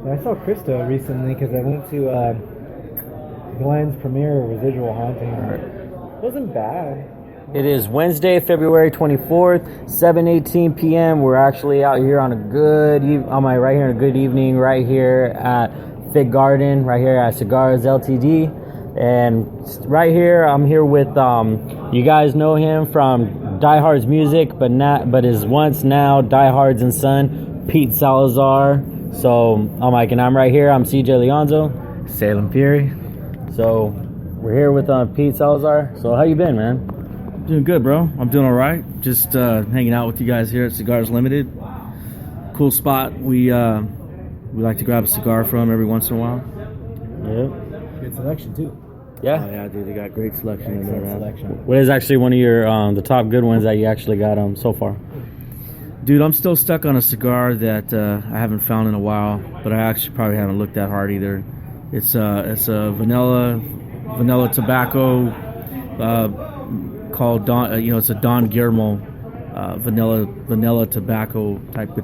I saw Krista recently because I went to Glenn's premiere of Residual Haunting. It wasn't bad. It is Wednesday, February 24th, 7:18 p.m. We're actually out here on a good right here on a good evening right here at Fig Garden, right here at Cigars Ltd. And right here, I'm here with you guys know him from Die Hard's music, but is once now Die Hard's and son, Pete Salazar. So I'm right here. I'm CJ Leonzo, Salem Fury. So we're here with Pete Salazar. So how you been, man? Doing good, bro. I'm doing all right. Just hanging out with you guys here at Cigars Limited. Cool spot. We like to grab a cigar from every once in a while. Yep. Good selection too. Yeah. Oh, yeah, dude. They got great selection in there, man. What is actually one of your the top good ones that you actually got so far? Dude, I'm still stuck on a cigar that I haven't found in a while, but I actually probably haven't looked that hard either. It's a vanilla tobacco called Don. It's a Don Guillermo vanilla tobacco type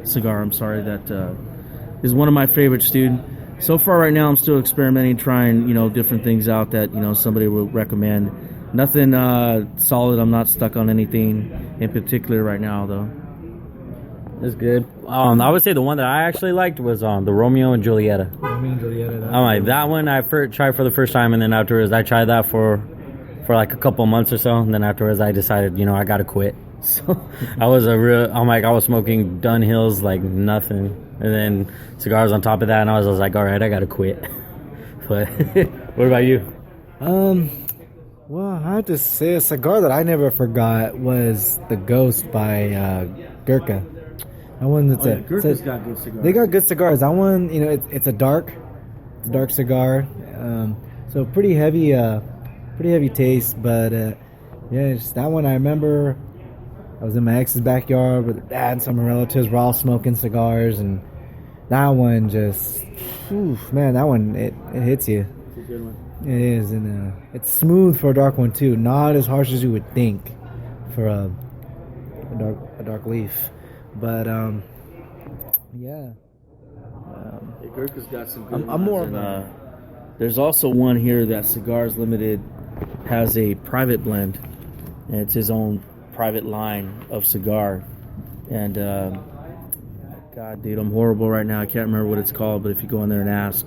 cigar. I'm sorry, that is one of my favorites, dude. So far, right now, I'm still experimenting, trying different things out that somebody would recommend. Nothing solid. I'm not stuck on anything in particular right now, though. That's good. I would say the one that I actually liked was the Romeo and Julieta. Romeo and Julieta. I'm like, that one I tried for the first time, and then afterwards I tried that for like a couple months or so, and then afterwards I decided, I gotta quit. So I was smoking Dunhills like nothing, and then cigars on top of that, and I was like, all right, I gotta quit. But what about you? Well, I have to say a cigar that I never forgot was the Ghost by Gurkha. That one Gurkha's got good cigars. They got good cigars. That one, it's a dark cigar. So pretty heavy taste. But just that one I remember. I was in my ex's backyard with dad and some relatives. We're all smoking cigars, and that one just, man, that one it hits you. It's a good one. It is, and it's smooth for a dark one too. Not as harsh as you would think for a dark leaf, but yeah. Gurkha's got some good I'm more ones, and there's also one here that Cigars Limited has a private blend, and it's his own private line of cigar. And God, dude, I'm horrible right now. I can't remember what it's called, but if you go in there and ask,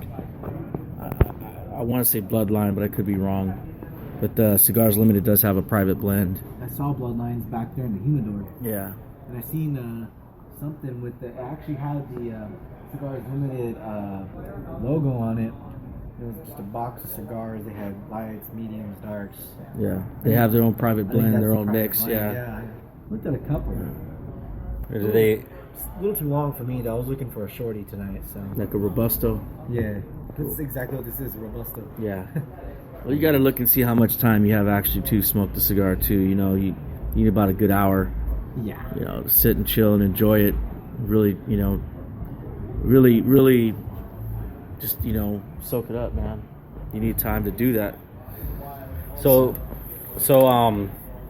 I want to say Bloodline, but I could be wrong. But Cigars Limited does have a private blend. I saw Bloodlines back there in the humidor. Yeah. And I seen something with it actually had the Cigars Limited logo on it. It was just a box of cigars. They had lights, mediums, darks. Yeah. They have their own private blend, their own mix. Blend. Yeah. I looked at a couple. Or do they? It's a little too long for me though. I was looking for a shorty tonight, so. Like a Robusto. Yeah. That's exactly what this is, Robusto. Yeah. Well, you got to look and see how much time you have actually to smoke the cigar too. You need about a good hour. Yeah. To sit and chill and enjoy it. Really, really just, soak it up, man. You need time to do that. So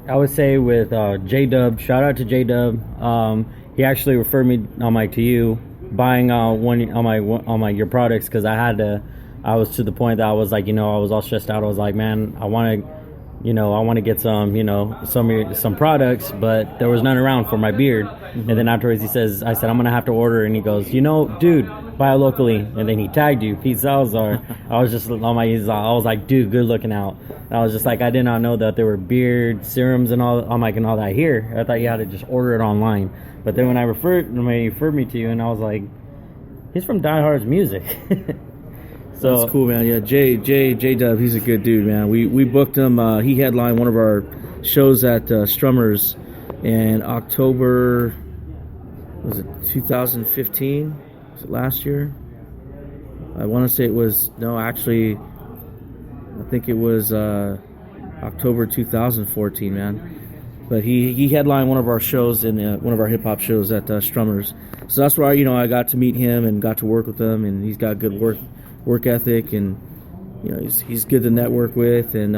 I would say with J-Dub, shout out to J-Dub. He actually referred me to you buying your products, because I was to the point that I was like, I was all stressed out. I was like, man, I want to get some products, but there was none around for my beard. Mm-hmm. And then afterwards I said, I'm gonna have to order, and he goes, dude, buy it locally. And then he tagged you, Pete Salazar. I was just I was like, dude, good looking out. And I was just like, I did not know that there were beard serums and all. And all that here. I thought you had to just order it online. But then when he referred me to you, and I was like, he's from Die Hard's music. So that's cool, man. Yeah, J-Dub, he's a good dude, man. We booked him. He headlined one of our shows at Strummers in October, was it 2015? Was it last year? I want to say it was, no, actually, I think it was October 2014, man. But he headlined one of our shows in one of our hip hop shows at Strummers. So that's where I got to meet him and got to work with him, and he's got good work ethic, and he's good to network with, and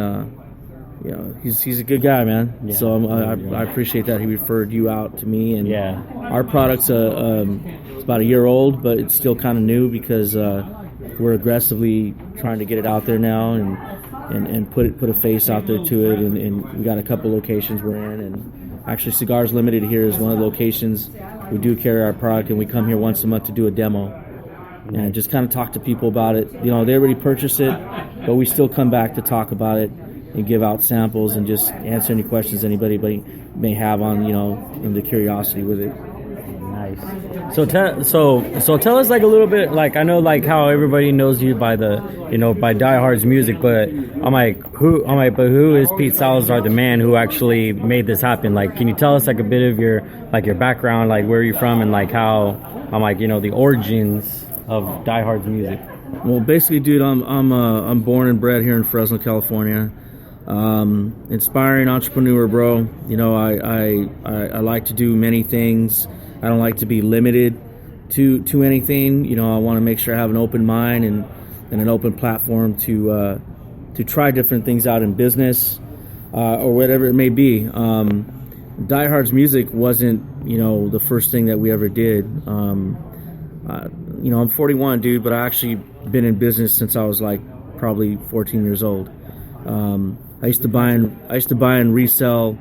you know, he's a good guy, man. Yeah. So I appreciate that he referred you out to me. And Yeah. our product's it's about a year old, but it's still kind of new because we're aggressively trying to get it out there now and put a face out there to it. And we got a couple locations we're in, and actually Cigars Limited here is one of the locations we do carry our product, and we come here once a month to do a demo and just kind of talk to people about it. You know, they already purchased it, but we still come back to talk about it and give out samples and just answer any questions anybody may have on, you know, in the curiosity with it. Nice. So tell us like a little bit, like I know like how everybody knows you by the, you know, by Die Hard's music, but but who is Pete Salazar, the man who actually made this happen? Like, can you tell us like a bit of your background, like where you're from, and like how you know, the origins of Die Hard's music? Well, basically, dude, I'm born and bred here in Fresno, California. Inspiring entrepreneur, bro. You know, I like to do many things. I don't like to be limited to anything. You know, I want to make sure I have an open mind and an open platform to try different things out in business or whatever it may be. Die Hard's music wasn't, you know, the first thing that we ever did. You know, I'm 41, dude, but I actually been in business since I was like probably 14 years old. I used to buy and resell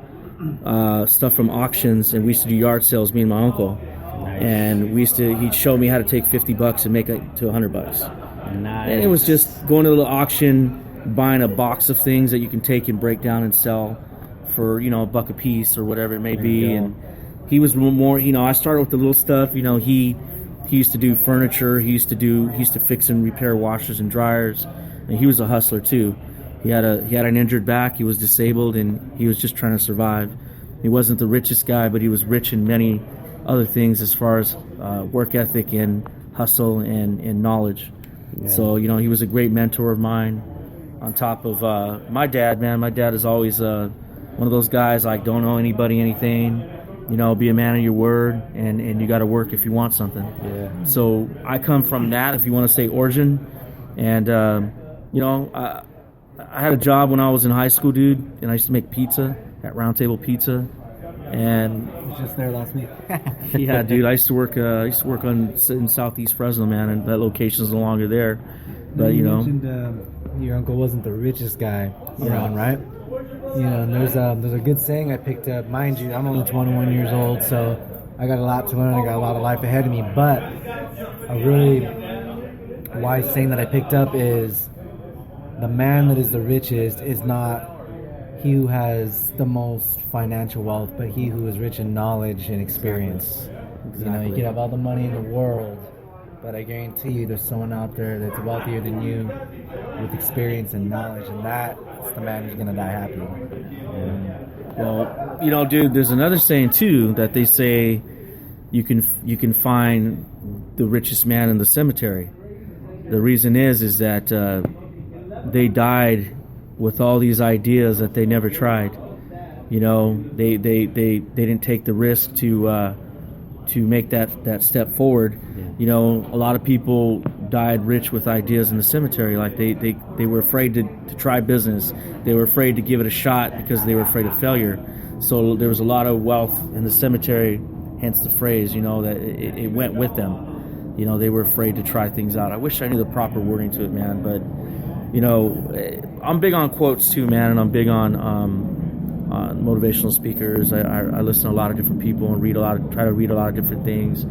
stuff from auctions, and we used to do yard sales, me and my uncle. Nice. And he'd show me how to take $50 and make it to $100. Nice. And it was just going to the auction, buying a box of things that you can take and break down and sell for, you know, $1 a piece or whatever it may be. And he was more, you know, I started with the little stuff. You know, he used to do furniture. He used to fix and repair washers and dryers, and he was a hustler too. He had an injured back. He was disabled, and he was just trying to survive. He wasn't the richest guy, but he was rich in many other things as far as work ethic and hustle and knowledge. Yeah. So, you know, he was a great mentor of mine. On top of my dad, man. My dad is always one of those guys like, don't owe anybody anything. You know, be a man of your word, and you got to work if you want something. Yeah. So I come from that, if you want to say origin, and you know, I had a job when I was in high school, dude, and I used to make pizza at Round Table Pizza, and I was just there last week. Yeah, dude, I used to work in Southeast Fresno, man, and that location is no longer there. But you know, mentioned, your uncle wasn't the richest guy around, right? You know, and there's a good saying I picked up. Mind you, I'm only 21 years old, so I got a lot to learn. I got a lot of life ahead of me. But a really wise saying that I picked up is, the man that is the richest is not he who has the most financial wealth, but he who is rich in knowledge and experience. Exactly. You know, you can have all the money in the world, but I guarantee you there's someone out there that's wealthier than you with experience and knowledge, and that's the man who's going to die happy. Yeah. Well, you know, dude, there's another saying, too, that they say you can find the richest man in the cemetery. The reason is that they died with all these ideas that they never tried. You know, they didn't take the risk to make that step forward. Yeah. You know, a lot of people died rich with ideas in the cemetery. Like they were afraid to try business. They were afraid to give it a shot because they were afraid of failure. So there was a lot of wealth in the cemetery, hence the phrase, you know, that it went with them. You know, they were afraid to try things out. I wish I knew the proper wording to it, man. But, you know, I'm big on quotes too, man, and I'm big on motivational speakers. I listen to a lot of different people and try to read a lot of different things.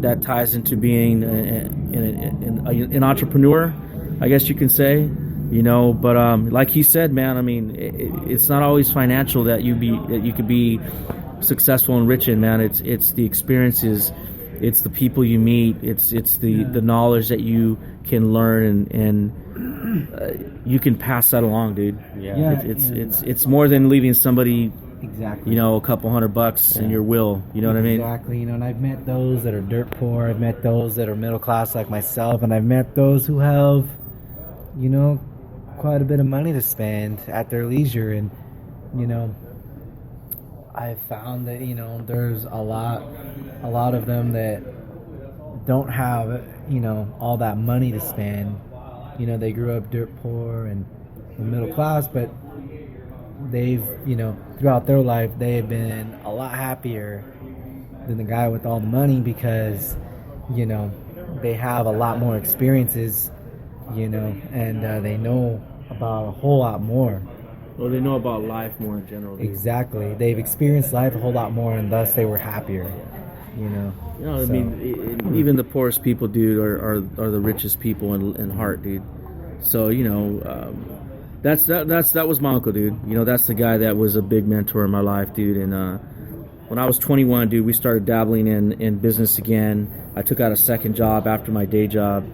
That ties into being an entrepreneur, I guess you can say, you know. But like he said, man, I mean, it's not always financial that you could be successful and rich in, man. It's the experiences, it's the people you meet, it's the knowledge that you can learn and you can pass that along, dude. Yeah. It's more than leaving somebody, exactly, you know, a couple $100 in your will. You know what I mean? Exactly. You know, and I've met those that are dirt poor. I've met those that are middle class like myself, and I've met those who have, you know, quite a bit of money to spend at their leisure. And, you know, I've found that, you know, there's a lot of them that don't have, you know, all that money to spend. You know, they grew up dirt poor and middle class, but they've, throughout their life, they've been a lot happier than the guy with all the money because, they have a lot more experiences, and they know about a whole lot more. Well, they know about life more in general. Exactly. They've experienced life a whole lot more, and thus they were happier. I mean, even the poorest people, dude, are the richest people in heart, dude. So that was my uncle, dude. That's the guy that was a big mentor in my life, dude. And when I was 21, dude, we started dabbling in business again. I took out a second job after my day job,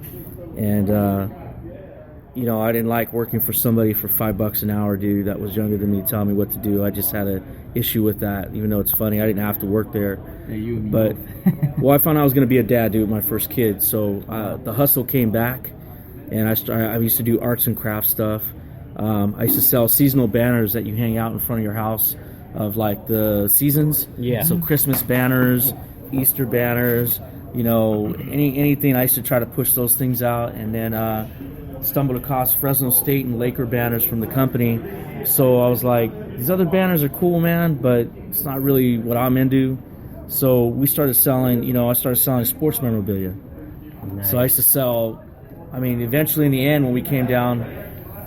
and I didn't like working for somebody for $5 an hour, dude, that was younger than me, telling me what to do. I just had an issue with that, even though it's funny. I didn't have to work there. Yeah, you and me but, both. well, I found out I was going to be a dad, dude, with my first kid. So the hustle came back, and I used to do arts and crafts stuff. I used to sell seasonal banners that you hang out in front of your house of, like, the seasons. Yeah. So Christmas banners, Easter banners, anything. I used to try to push those things out, and then stumbled across Fresno State and Laker banners from the company. So I was like, these other banners are cool, man, but it's not really what I'm into. So we started selling, I started selling sports memorabilia. Nice. So I used to sell, eventually in the end, when we came down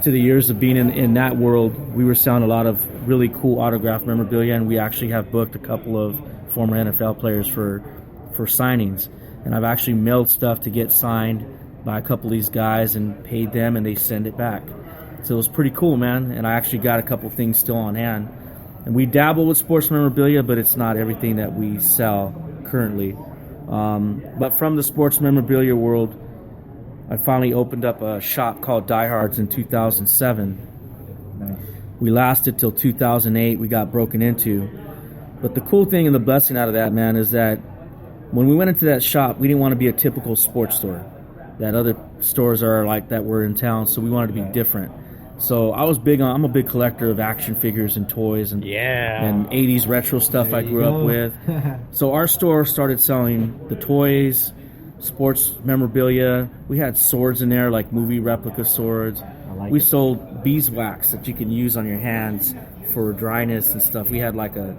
to the years of being in that world, we were selling a lot of really cool autographed memorabilia, and we actually have booked a couple of former NFL players for signings. And I've actually mailed stuff to get signed by a couple of these guys and paid them, and they send it back. So it was pretty cool, man. And I actually got a couple things still on hand. And we dabble with sports memorabilia, but it's not everything that we sell currently. But from the sports memorabilia world, I finally opened up a shop called Diehards in 2007. Nice. We lasted till 2008. We got broken into. But the cool thing and the blessing out of that, man, is that when we went into that shop, we didn't want to be a typical sports store that other stores are like that were in town, so we wanted to be different. So I'm a big collector of action figures and toys and 80s retro stuff There I you grew go. up with. So our store started selling the toys, sports memorabilia. We had swords in there, like movie replica swords. like We it. sold beeswax that you can use on your hands for dryness and stuff. We had like a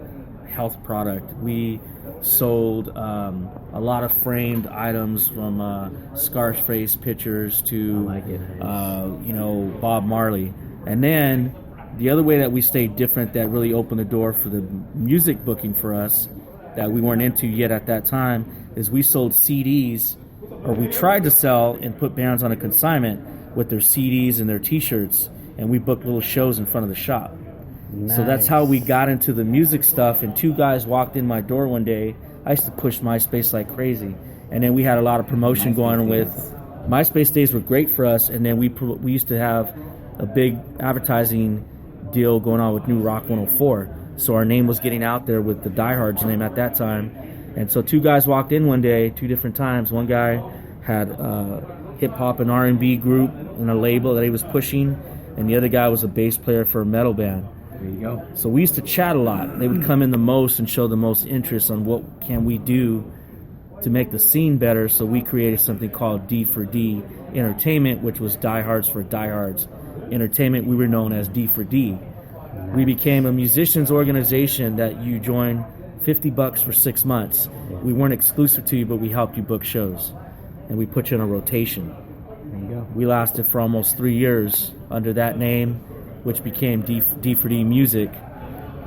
health product. We sold a lot of framed items from Scarface pictures to I like it. Bob Marley. And then the other way that we stayed different that really opened the door for the music booking for us that we weren't into yet at that time is we sold CDs, or we tried to sell and put bands on a consignment with their CDs and their t-shirts, and we booked little shows in front of the shop. So that's how we got into the music stuff, and two guys walked in my door one day. I used to push MySpace like crazy, and then we had a lot of promotion going on with MySpace days were great for us, and then we used to have a big advertising deal going on with New Rock 104. So our name was getting out there with the Diehards name at that time. And so two guys walked in one day, two different times. One guy had hip-hop and R&B group and a label that he was pushing, and the other guy was a bass player for a metal band. There you go. So we used to chat a lot. They would come in the most and show the most interest on what can we do to make the scene better. So we created something called D for D Entertainment, which was Diehards for Diehards Entertainment. We were known as D for D. We became a musicians organization that you join $50 for 6 months. We weren't exclusive to you, but we helped you book shows, and we put you in a rotation. There you go. We lasted for almost 3 years under that name, which became D for D Music.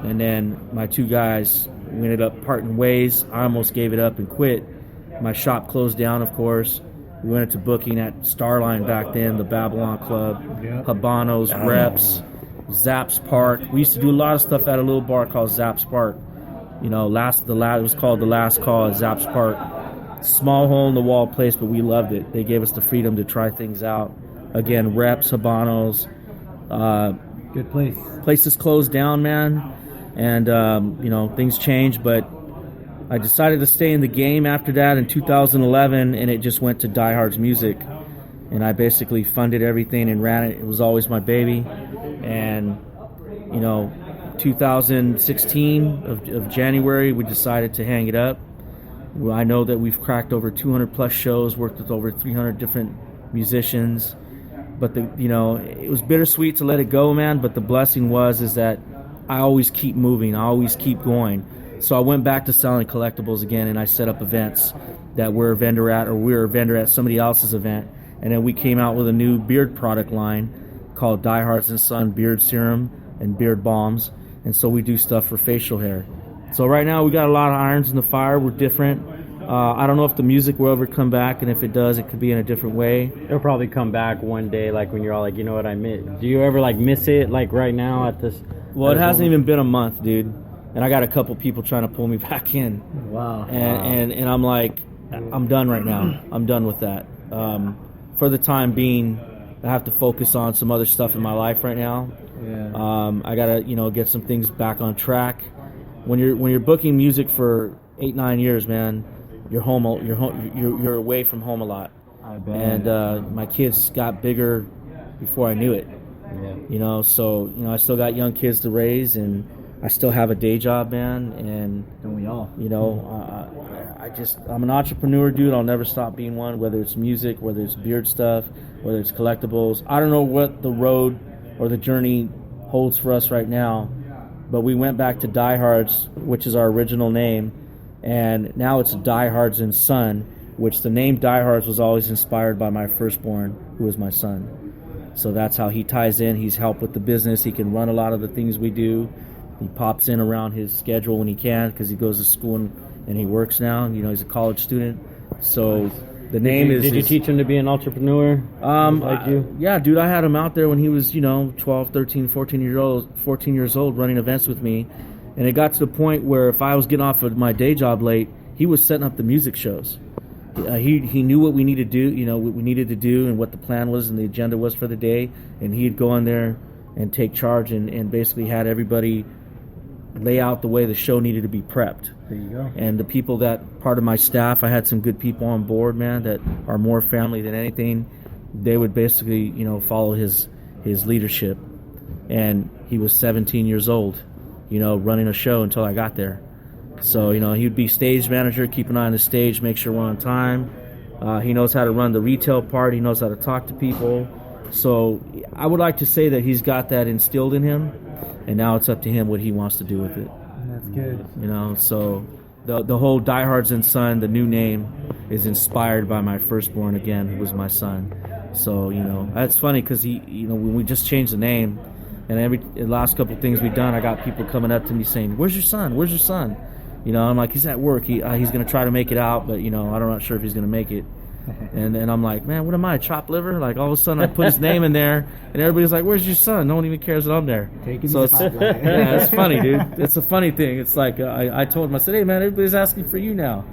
And then my two guys, we ended up parting ways. I almost gave it up and quit. My shop closed down, of course. We went into booking at Starline back then, the Babylon Club, Yep. Habanos, Reps, Zaps Park. We used to do a lot of stuff at a little bar called Zaps Park. It was called The Last Call at Zaps Park. Small hole in the wall place, but we loved it. They gave us the freedom to try things out. Again, Reps, Habanos. Good place. Places closed down, man, and things changed, but I decided to stay in the game after that in 2011, and it just went to Diehards Music, and I basically funded everything and ran it. It was always my baby. And 2016 of January, we decided to hang it up. Well, I know that we've cracked over 200 plus shows, worked with over 300 different musicians. But it was bittersweet to let it go, man. But the blessing is that I always keep moving. I always keep going. So I went back to selling collectibles again, and I set up events that we're a vendor at, or we're a vendor at somebody else's event. And then we came out with a new beard product line called Diehards and Son Beard Serum and Beard Balms. And so we do stuff for facial hair. So right now we got a lot of irons in the fire. We're different. I don't know if the music will ever come back, and if it does, it could be in a different way. It'll probably come back one day, like when you're all like, you know what I miss. Do you ever like miss it, like right now at this? Well, it hasn't even been a month, dude, and I got a couple people trying to pull me back in. Wow. And I'm like, I'm done right now. I'm done with that. For the time being, I have to focus on some other stuff in my life right now. Yeah. I gotta, get some things back on track. When you're booking music for 8-9 years, man, you're away from home a lot. I bet. And my kids got bigger before I knew it. Yeah. So I still got young kids to raise, and I still have a day job, man. And Don't we all? I'm an entrepreneur, dude. I'll never stop being one. Whether it's music, whether it's beard stuff, whether it's collectibles. I don't know what the road or the journey holds for us right now, but we went back to Diehards, which is our original name, and now it's Diehards and Son, which the name Diehards was always inspired by my firstborn, who is my son. So that's how he ties in. He's helped with the business. He can run a lot of the things we do. He pops in around his schedule when he can, because he goes to school and he works now. He's a college student. So the name is... Did you teach him to be an entrepreneur? Like you? Yeah, dude, I had him out there when he was, 12, 13, 14 years old running events with me. And it got to the point where if I was getting off of my day job late, he was setting up the music shows. He knew what we needed to do, what we needed to do and what the plan was and the agenda was for the day. And he'd go in there and take charge and basically had everybody lay out the way the show needed to be prepped. There you go. And the people that part of my staff, I had some good people on board, man, that are more family than anything. They would basically, follow his leadership. And he was 17 years old, running a show until I got there. So, he would be stage manager, keep an eye on the stage, make sure we're on time. He knows how to run the retail part. He knows how to talk to people. So I would like to say that he's got that instilled in him, and now it's up to him what he wants to do with it. That's good. So the whole Diehards and Son, the new name, is inspired by my firstborn again, who was my son. So, that's funny because he, when we just changed the name, and the last couple things we've done, I got people coming up to me saying, "Where's your son? Where's your son?" I'm like, he's at work. He's going to try to make it out, but, I'm not sure if he's going to make it. And I'm like, man, what am I, chopped liver? Like, all of a sudden I put his name in there, and everybody's like, where's your son? No one even cares that I'm there. Taking so the it's, spotlight. yeah, it's funny, dude. It's a funny thing. It's like, I told him, I said, hey, man, everybody's asking for you now.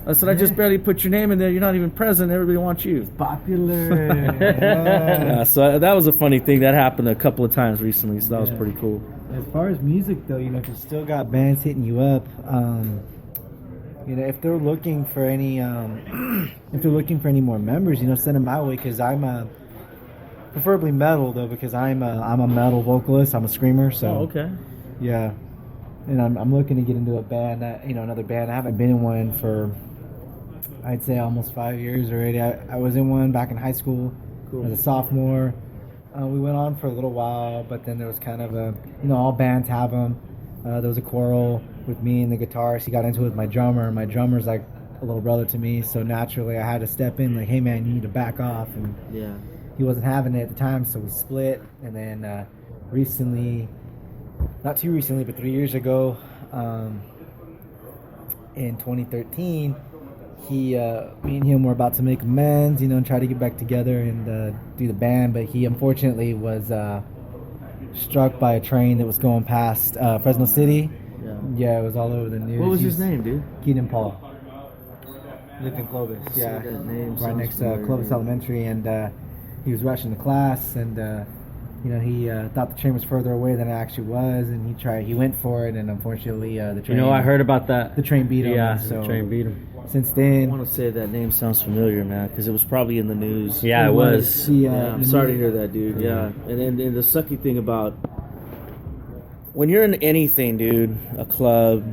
I said, I just barely put your name in there. You're not even present. Everybody wants you. Popular. Yeah, so that was a funny thing. That happened a couple of times recently, so that was pretty cool. As far as music, though, if you still got bands hitting you up, if they're looking for any, more members, send them my way, because I'm preferably metal though, because I'm a metal vocalist. I'm a screamer, so. Oh, okay. Yeah, and I'm looking to get into a band, another band. I haven't been in one for, I'd say, almost 5 years already. I was in one back in high school. Cool. As a sophomore. We went on for a little while, but then there was kind of all bands have them. There was a quarrel with me and the guitarist. He got into it with my drummer. My drummer's like a little brother to me, so naturally I had to step in, like, hey man, you need to back off. And yeah, he wasn't having it at the time, so we split. And then recently, not too recently, but 3 years ago, in 2013, me and him were about to make amends, and try to get back together and do the band. But he unfortunately was struck by a train that was going past Fresno City. Yeah, it was all over the news. What was his name, dude? Keenan Paul. Lived in Clovis. Yeah, right next to Clovis Elementary, and he was rushing to class, and he thought the train was further away than it actually was, and he went for it, and unfortunately the train. I heard about that. The train beat him. Yeah, so the train beat him. Since then, I want to say that name sounds familiar, man, because it was probably in the news. Yeah, it was. I'm sorry to hear that, dude. Yeah, and the sucky thing about when you're in anything, dude, a club,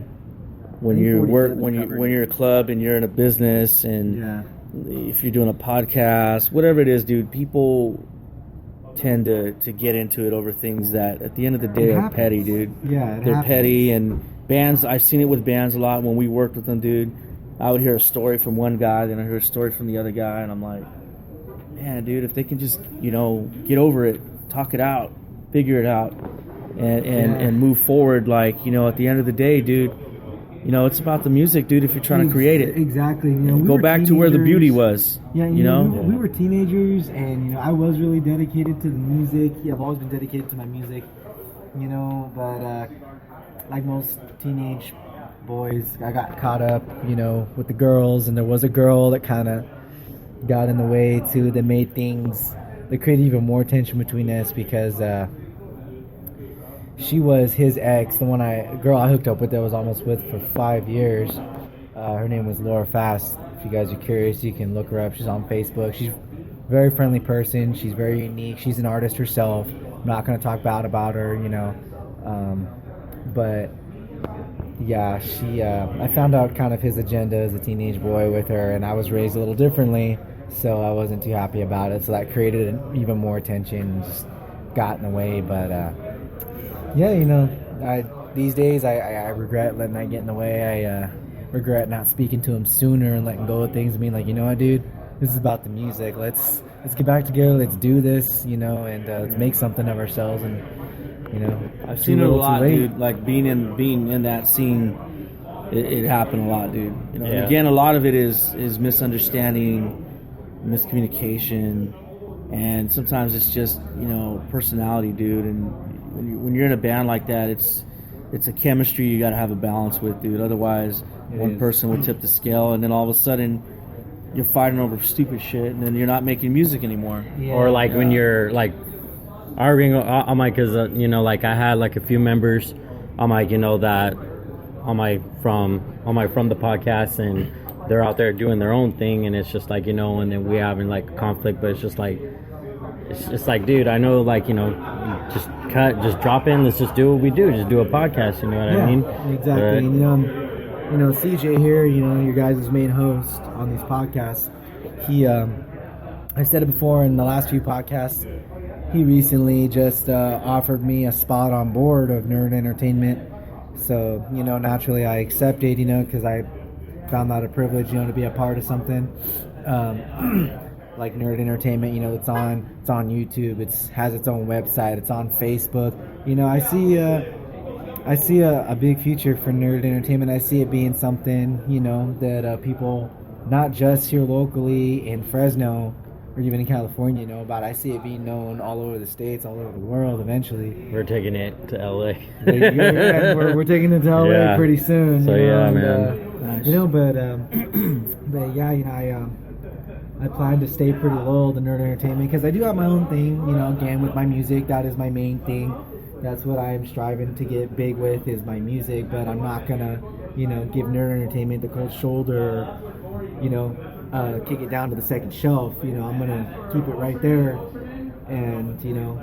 when you're a club and you're in a business, and if you're doing a podcast, whatever it is, dude, people tend to get into it over things that at the end of the day It are happens. petty, dude. Yeah, it they're happens. petty. And bands, I've seen it with bands a lot when we worked with them, dude. I would hear a story from one guy, then I hear a story from the other guy, and I'm like, man, dude, if they can just, you know, get over it, talk it out, figure it out, and move forward, like, you know, at the end of the day, dude, you know, it's about the music, dude, if you're trying to create it. Exactly. You know, we Go were back to where the teenagers. beauty was. Yeah, you know? we were teenagers, and, you know, I was really dedicated to the music. Yeah, I've always been dedicated to my music, you know, but like most teenage boys, I got caught up, you know, with the girls, and there was a girl that kind of got in the way, too, that made things, that created even more tension between us, because she was his ex, the girl I hooked up with that I was almost with for 5 years. Her name was Laura Fast. If you guys are curious, you can look her up. She's on Facebook. She's a very friendly person. She's very unique. She's an artist herself. I'm not going to talk bad about her, you know. But yeah, I found out kind of his agenda as a teenage boy with her, and I was raised a little differently, so I wasn't too happy about it. So that created even more tension and just got in the way. But yeah, you know, these days I regret letting that get in the way. I regret not speaking to him sooner and letting go of things and being like, you know what, dude, this is about the music. Let's get back together. Let's do this, you know, and let's make something of ourselves. And you know, I've seen it a lot, dude. Like being in that scene, it happened a lot, dude. You know, Yeah. Again, a lot of it is misunderstanding, miscommunication, and sometimes it's just, you know, personality, dude. And when you're in a band like that, it's a chemistry you got to have a balance with, dude. Otherwise, one person would tip the scale, and then all of a sudden you're fighting over stupid shit, and then you're not making music anymore. Yeah. Or like when you're like arguing, I'm like, cause you know, like I had like a few members, I'm like, you know, that I'm like from the podcast, and they're out there doing their own thing, and it's just like, you know, and then we having like conflict, but it's just like, dude, I know, like, you know, just drop in, let's just do what we do, just do a podcast, you know what I mean? Exactly. But, And, you know, CJ here, you know, your guys' main host on these podcasts, he, I said it before in the last few podcasts, he recently just offered me a spot on board of Nerd Entertainment. So, you know, naturally I accepted, you know, because I found that a privilege, you know, to be a part of something. Like Nerd Entertainment, you know, it's on YouTube, has its own website, it's on Facebook. You know, I see a big future for Nerd Entertainment. I see it being something, you know, that people, not just here locally in Fresno or even in California, know about. I see it being known all over the states, all over the world eventually. we're taking it to LA. We're taking it to LA Yeah. pretty soon. So, you know, yeah, and, man. Nice. You know, but yeah, you know, I plan to stay pretty loyal to Nerd Entertainment because I do have my own thing, you know, again, with my music. That is my main thing. That's what I'm striving to get big with, is my music. But I'm not going to, you know, give Nerd Entertainment the cold shoulder, or, you know, kick it down to the second shelf. You know, I'm going to keep it right there and, you know,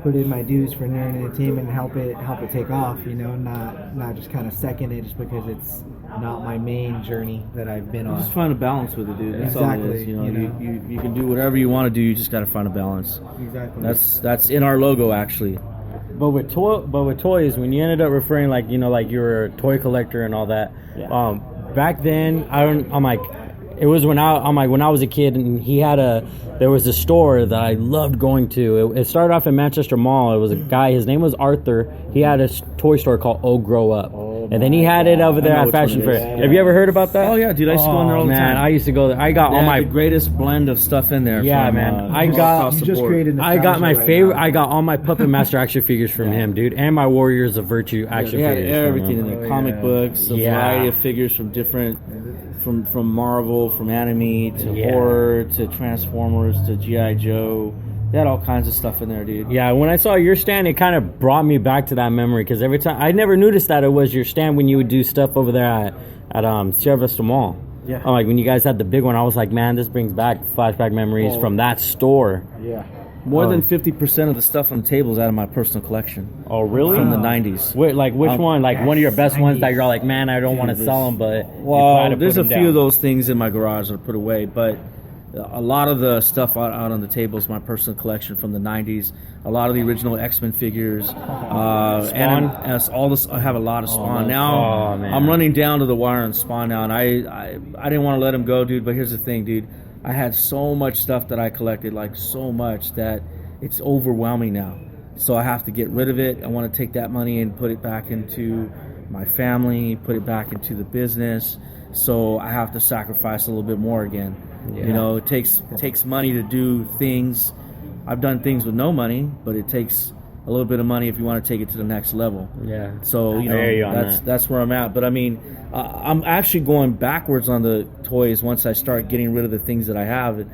put in my dues for Nerd Entertainment and help it take off, you know, not just kind of second it just because it's not my main journey that I've been on. Just find a balance with it, dude. That's all it Exactly, is. You know, you know. you can do whatever you want to do. You just got to find a balance. Exactly. That's in our logo, actually. But with toys, when you ended up referring, like, you know, like you were a toy collector and all that, Yeah. back then I'm like, it was when I was a kid, and there was a store that I loved going to. It started off in Manchester Mall. It was a guy, his name was Arthur. He had a toy store called Oh Grow Up. And then he had it over there I know at which one Fashion it Fair. is. Have you ever heard about that? Oh yeah, dude, I used to go in there all the man, time. I used to go there. I got They all had my the greatest blend of stuff in there. Yeah, from, man. I all got- across You the just board. created I got my nostalgia favorite. right now. I got all my Puppet Master action figures from him, dude, and my Warriors of Virtue action They had figures. from everything him. in there. Oh, Comic yeah. books, a Yeah. variety of figures from different, from Marvel, from anime to Yeah. horror to Transformers to G.I. Joe. They had all kinds of stuff in there, dude. Yeah, when I saw your stand, it kind of brought me back to that memory, because every time I never noticed that it was your stand when you would do stuff over there at Sierra Vista Mall. Yeah. I'm like, when you guys had the big one, I was like, man, this brings back flashback memories Oh. from that store. Yeah. More than 50% of the stuff on the table is out of my personal collection Oh, really? from the 90s. Wait, like which one? Like one of your best ones that you're like, man, I don't want to Dude, sell them, but you try Well, to there's put a them few down. of those things in my garage that I put away, but a lot of the stuff out on the table is my personal collection from the 90s. A lot of the original X-Men figures. Spawn? And all this, I have a lot of Spawn. Now, man. I'm running down to the wire on Spawn now, and I didn't want to let him go, dude, but here's the thing, dude. I had so much stuff that I collected, like so much that it's overwhelming now. So I have to get rid of it. I want to take that money and put it back into my family, put it back into the business. So I have to sacrifice a little bit more again. Yeah. You know, it takes money to do things. I've done things with no money, but it takes a little bit of money if you want to take it to the next level. Yeah. So, you I hear you know, on that's where I'm at. But I mean, I'm actually going backwards on the toys once I start getting rid of the things that I have.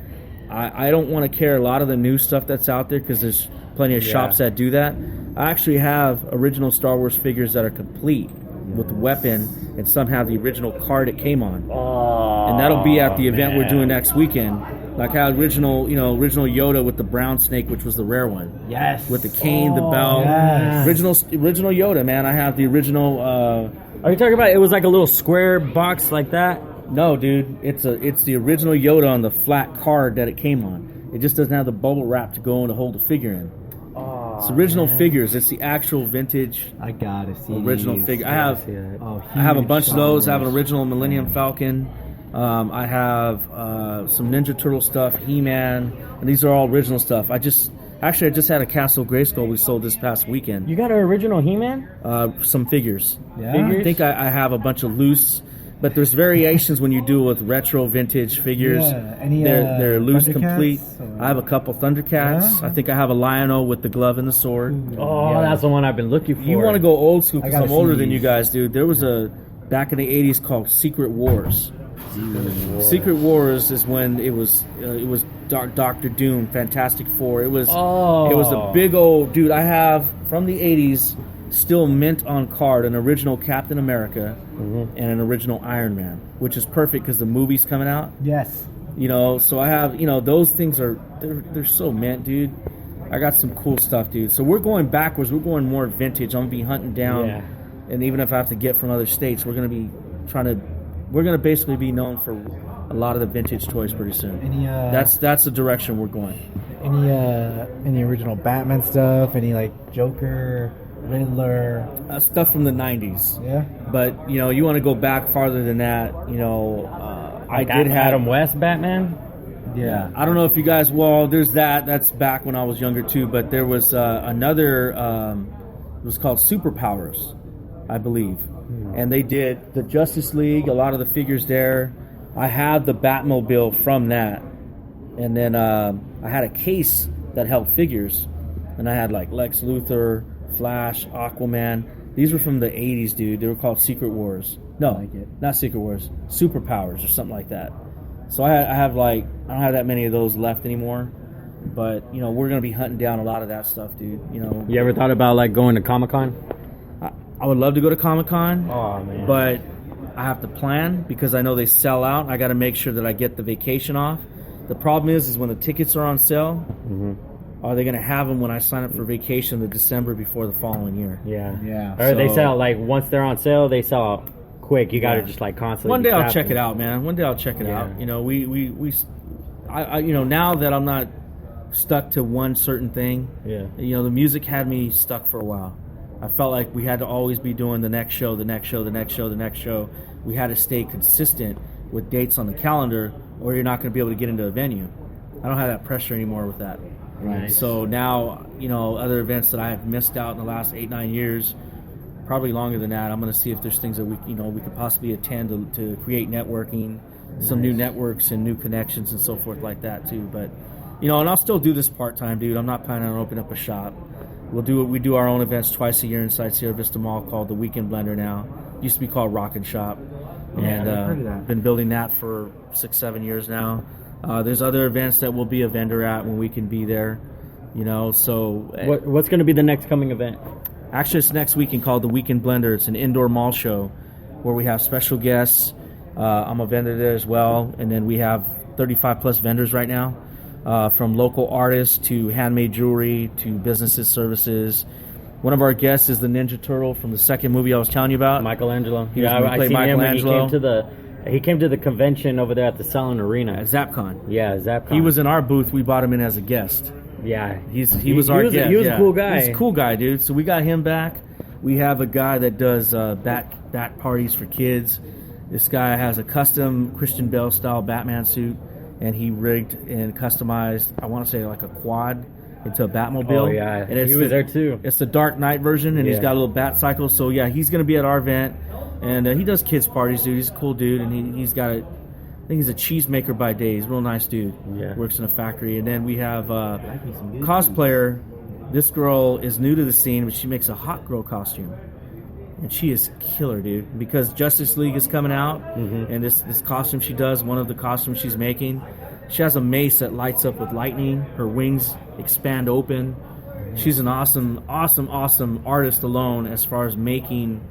I don't want to carry a lot of the new stuff that's out there because there's plenty of shops that do that. I actually have original Star Wars figures that are complete with the weapon, and some have the original card it came on. Oh, And that'll be at the event we're doing next weekend. Like I had original Yoda with the brown snake, which was the rare one. Yes. With the cane, the belt. yes. Original Yoda, man. I have the original. Are you talking about it was like a little square box like that? No, dude. It's the original Yoda on the flat card that it came on. It just doesn't have the bubble wrap to go in to hold the figure in. It's original figures. It's the actual vintage I gotta see original these. figure. I have a huge bunch of those. I have an Star Wars. original Millennium Falcon. I have some Ninja Turtle stuff, He-Man, and these are all original stuff. I just had a Castle Grayskull we sold this past weekend. You got an original He-Man? Some figures. Yeah? I think I have a bunch of loose, but there's variations when you do with retro vintage figures. Yeah. Any, they're loose Thundercats, complete. or- I have a couple Thundercats. Yeah. I think I have a Lion-O with the glove and the sword. Oh, Yeah. that's the one I've been looking for. You want to go old school I because gotta I'm older see than you these. guys, dude. There was a back in the '80s called Secret Wars. Secret Wars is when it was Doctor Doom, Fantastic Four. It was a big old dude. I have from the '80s still mint on card an original Captain America and an original Iron Man, which is perfect because the movie's coming out. Yes. You know, so I have, you know, those things are they're so mint, dude. I got some cool stuff, dude. So we're going backwards. We're going more vintage. I'm gonna be hunting down, and even if I have to get from other states, we're gonna basically be known for a lot of the vintage toys pretty soon. Any That's the direction we're going. any original Batman stuff? Any like Joker, Riddler? Stuff from the '90s, Yeah. but you know, you want to go back farther than that. You know, I did have Adam West Batman. Yeah. I don't know if you guys. Well, there's that. That's back when I was younger too. But there was another. It was called Superpowers, I believe, and they did the Justice League. A lot of the figures there. I have the Batmobile from that, and then I had a case that held figures, and I had like Lex Luthor, Flash, Aquaman. These were from the '80s, dude. They were called Secret Wars. No, like it. not Secret Wars. Superpowers or something like that. So I have like I don't have that many of those left anymore, but you know we're gonna be hunting down a lot of that stuff, dude. You know, You ever thought about like going to Comic-Con? I would love to go to Comic-Con, Oh man. but I have to plan because I know they sell out. I got to make sure that I get the vacation off. The problem is when the tickets are on sale, are they gonna have them when I sign up for vacation the December before the following year? Yeah. Yeah. Or they So- sell like once they're on sale, they sell out quick. You got to just like constantly. One be day I'll crafting. check it out, man. One day I'll check it Yeah. out. You know, I you know, now that I'm not stuck to one certain thing, Yeah. you know, the music had me stuck for a while. I felt like we had to always be doing the next show, the next show, the next show, the next show. We had to stay consistent with dates on the calendar, or you're not going to be able to get into a venue. I don't have that pressure anymore with that. Right. So now, you know, other events that I have missed out in the last 8-9 years, probably longer than that. I'm going to see if there's things that we could possibly attend to create networking, some new networks and new connections and so forth like that too. But you know, and I'll still do this part time, dude. I'm not planning on opening up a shop. We do our own events twice a year inside Sierra Vista Mall called the Weekend Blender now. Used to be called Rock and Shop, and I've heard of that. been building that for 6-7 years now. There's other events that we'll be a vendor at when we can be there. You know, so What's going to be the next coming event? actually, it's next weekend called the Weekend Blender. It's an indoor mall show where we have special guests. I'm a vendor there as well. And then we have 35 plus vendors right now, from local artists to handmade jewelry to businesses, services. One of our guests is the Ninja Turtle from the second movie I was telling you about. Michelangelo. He was gonna I play seen him when he Michelangelo. came to the He came to the convention over there at the Salon Arena. at ZapCon. Yeah, Zapcon. He was in our booth. We brought him in as a guest. Yeah, He was our guest. He was yeah. a cool guy. He's a cool guy, dude. So we got him back. We have a guy that does bat parties for kids. This guy has a custom Christian Bale style Batman suit, and he rigged and customized, I want to say like a quad into a Batmobile. Oh yeah, and he was there too. It's the Dark Knight version, and he's Yeah. got a little bat cycle. So yeah, he's gonna be at our event, and he does kids parties, dude. He's a cool dude, and he's got a. I think he's a cheesemaker by day. He's a real nice dude. Yeah. Works in a factory. And then we have cosplayer. This girl is new to the scene, but she makes a hot girl costume. And she is killer, dude. Because Justice League is coming out, and this costume she does, one of the costumes she's making, she has a mace that lights up with lightning. Her wings expand open. She's an awesome artist alone as far as making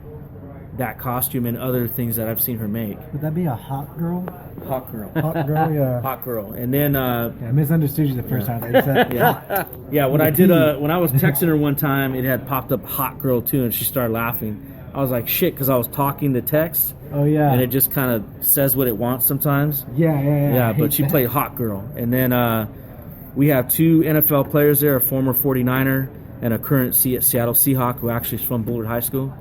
that costume and other things that I've seen her make. Would that be a hot girl? Hot girl. Hot girl, yeah. Hot girl. And then Yeah, I misunderstood you the first time. You said yeah, when I was texting her one time, it had popped up hot girl too, and she started laughing. I was like, shit, because I was talking to text, Oh yeah. and it just kind of says what it wants sometimes. Yeah. Yeah, I but hate she that. played hot girl. And then we have two NFL players there, a former 49er and a current Seattle Seahawk who actually is from Bullard High School.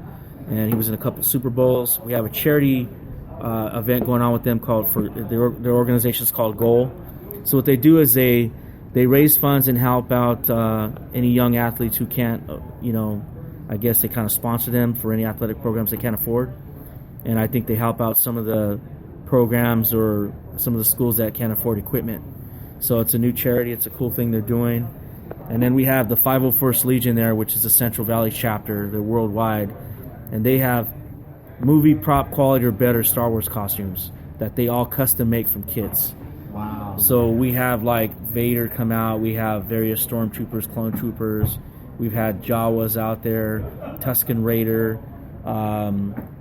And he was in a couple Super Bowls. We have a charity event going on with them called, for their organization is called Goal. So what they do is they raise funds and help out any young athletes who can't, I guess they kind of sponsor them for any athletic programs they can't afford. And I think they help out some of the programs or some of the schools that can't afford equipment. So it's a new charity. It's a cool thing they're doing. And then we have the 501st Legion there, which is the Central Valley chapter. They're worldwide. And they have movie prop quality or better Star Wars costumes that they all custom make from kids. Wow. So we have like Vader come out. We have various stormtroopers, clone troopers. We've had Jawas out there, Tusken Raider.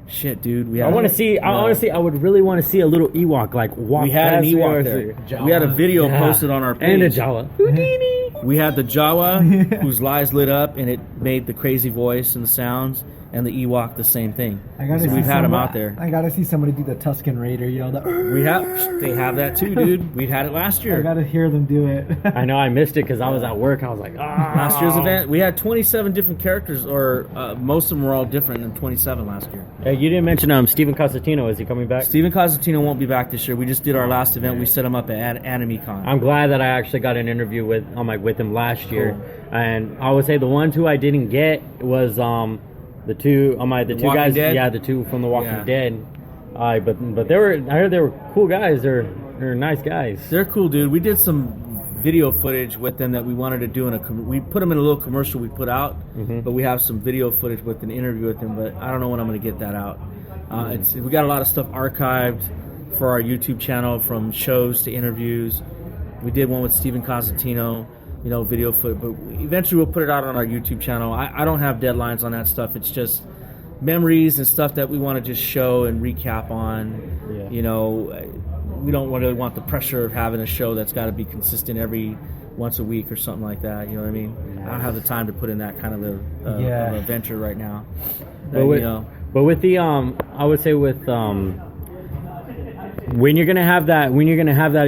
Shit, dude. We have, I want to see. Honestly, I would really want to see a little Ewok walk. We had an past Ewok me. there. We had a video posted on our page. And a Jawa. We had the Jawa, whose eyes lit up, and it made the crazy voice and the sounds. And the Ewok, the same thing. So we've had them out there. I gotta see somebody do the Tusken Raider. They have that too, dude. We had it last year. I gotta hear them do it. I know I missed it because I was at work. I was like, Last year's event, we had 27 different characters, or most of them were all different than 27 last year. Hey, you didn't mention Stephen Cosentino. Is he coming back? Steven Cosentino won't be back this year. We just did our last event. We set him up at AnimeCon. I'm glad that I actually got an interview with him last year, and I would say the ones who I didn't get was the two Walking guys, Dead? yeah, the two from The Walking Yeah. Dead. But I heard they were cool guys. They're nice guys. They're cool, dude. We did some video footage with them that we wanted to do we put them in a little commercial we put out, but we have some video footage with an interview with them. But I don't know when I'm going to get that out. We got a lot of stuff archived for our YouTube channel, from shows to interviews. We did one with Steven Cosentino. Video footage, but eventually we'll put it out on our YouTube channel. I don't have deadlines on that stuff. It's just memories and stuff that we want to just show and recap on. Yeah. We don't really want the pressure of having a show that's got to be consistent every once a week or something like that. You know what I mean? I don't have the time to put in that kind of a venture right now. But with the I would say with when you're gonna have that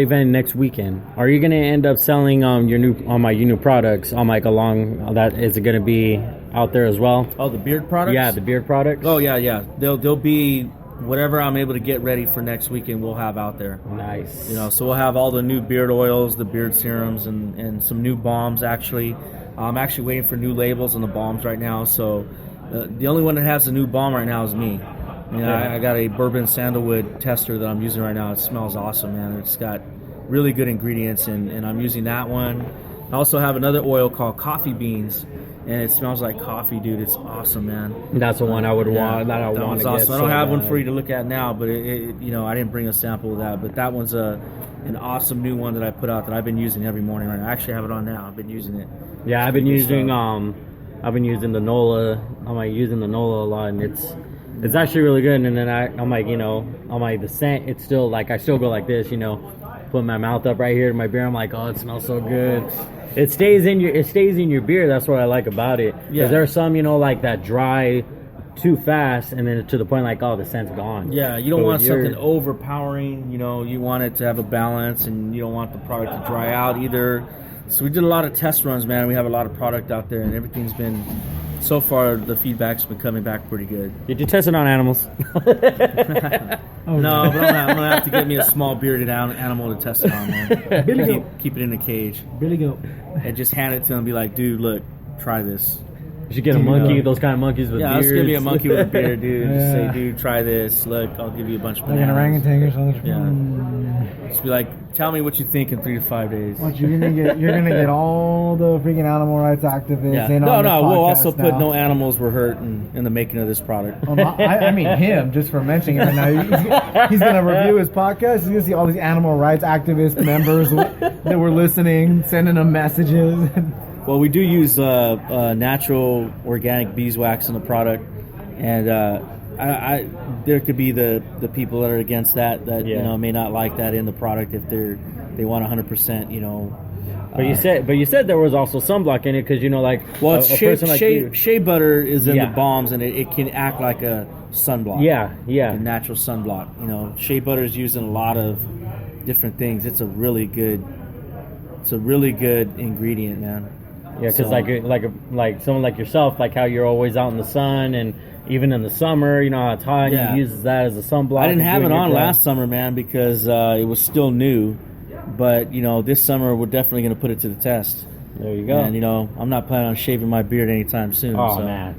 event next weekend, are you gonna end up selling your new products along that? Is it gonna be out there as well? Oh, the beard products? Yeah, the beard products. Oh yeah. They'll be whatever I'm able to get ready for next weekend. We'll have out there. Nice. So we'll have all the new beard oils, the beard serums, and some new balms. Actually, I'm actually waiting for new labels on the balms right now. So the only one that has a new balm right now is me. I got a bourbon sandalwood tester that I'm using right now. It smells awesome, man. It's got really good ingredients, and I'm using that one. I also have another oil called coffee beans, and it smells like coffee, dude. It's awesome, man. That's the one I would want. That I want to get. Awesome. I don't have one for you to look at now, but I didn't bring a sample of that. But that one's an awesome new one that I put out that I've been using every morning right now. I actually have it on now. I've been using it. Yeah, I've been using the NOLA. I'm using the NOLA a lot, and it's actually really good. And then I'm the scent. It's still I still go like this, put my mouth up right here to my beer. I'm like, oh, it smells so good. It stays in your beer. That's what I like about it. Yeah. There's some, like that dry too fast, and then to the point like, oh, the scent's gone. Yeah, you don't But want with your- something overpowering. You know, you want it to have a balance, and you don't want the product to dry out either. So we did a lot of test runs, man. We have a lot of product out there, and everything's been, so far, the feedback's been coming back pretty good. Did you test it on animals? No, but I'm gonna have to get me a small bearded animal to test it on, man. Billy goat. Keep it in a cage Billy goat. and just hand it to him and be like, dude, look, try this. You should get a Dude, monkey, those kind of monkeys with Yeah, beards. let's give me a monkey with a beard, dude. Just say, Yeah. dude, try this. Look, I'll give you a bunch of Like an bananas. orangutan or something. Yeah. Just be like, tell me what you think in 3 to 5 days. What, you're gonna get all the freaking animal rights activists Yeah. in No, on this no, we'll also podcast put now. no animals were hurt in the making of this product. Well, I mean him, just for mentioning it. Now he's gonna review his podcast. He's gonna see all these animal rights activist members that were listening, sending him messages. Well, we do use natural organic beeswax in the product, and I there could be the people that are against that you Yeah. know may not like that in the product if they want 100%, you know. But you said there was also sunblock in it because like Well, it's a person like you. shea butter is in Yeah. the balms, and it can act like a sunblock. Yeah. A natural sunblock. You know, shea butter is used in a lot of different things. It's a really good ingredient, man. Yeah, because So- like someone like yourself, like how you're always out in the sun, and even in the summer, how it's hot, Yeah. and you use that as a sunblock. I didn't and have it doing your on job. last summer, man, because it was still new. But this summer we're definitely going to put it to the test. There you go. And I'm not planning on shaving my beard anytime soon. Oh so. man,